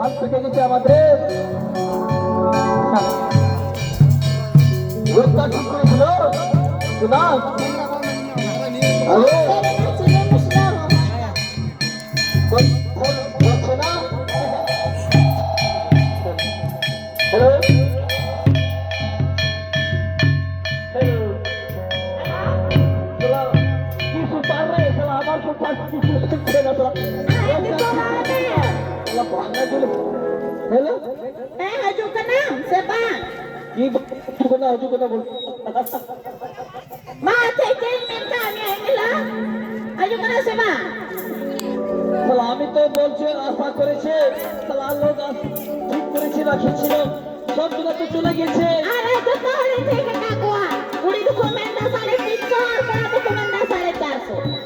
হাত থেকে গেছে আমাদের রোগটা ঠিক করেছিল শোনা হ্যালো হচ্ছে না hello Hello? Haju ka na, siapa? Haju ka na bol. Ma, take minta niya nila. Haju ka na siapa? সালামি তো বলছে আশা করেছে সালা লোক ঠিক করেছে রাখছিল সব গুলো তো চলে গেছে আরে তো তাহলে থেকে কাকুয়া কুড়ি তো কমেন্টা 350 আর বড় তো কমেন্টা 450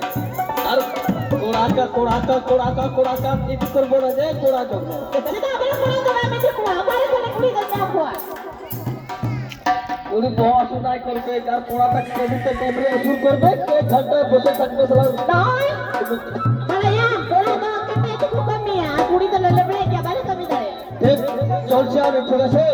আর কোড়াকা কিছু করবো না যে কোড়া করবো উনি পড়াশোনাই করবে যার পড়াটা ক্রেডিটে টেবিলে শুরু করবে এক ঘন্টায় বসে থাকবে চলছে আমি ঠিক আছে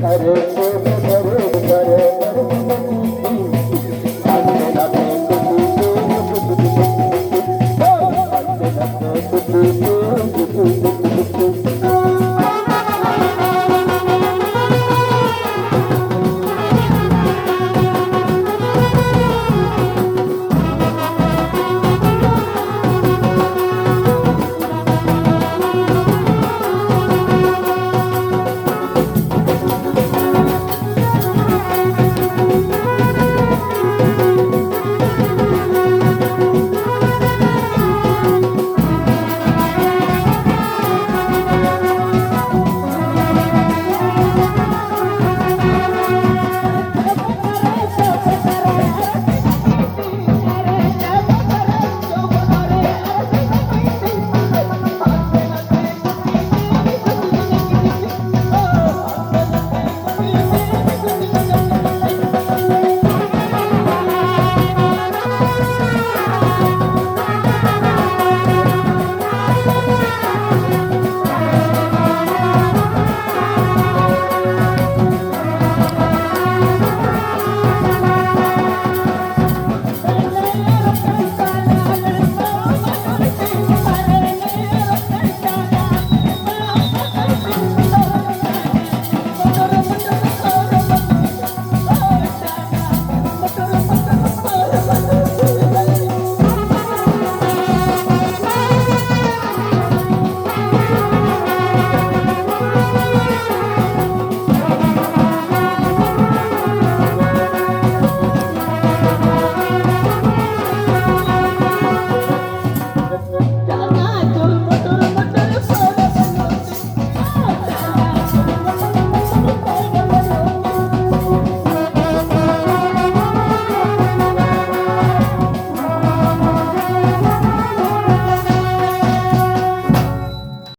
हरे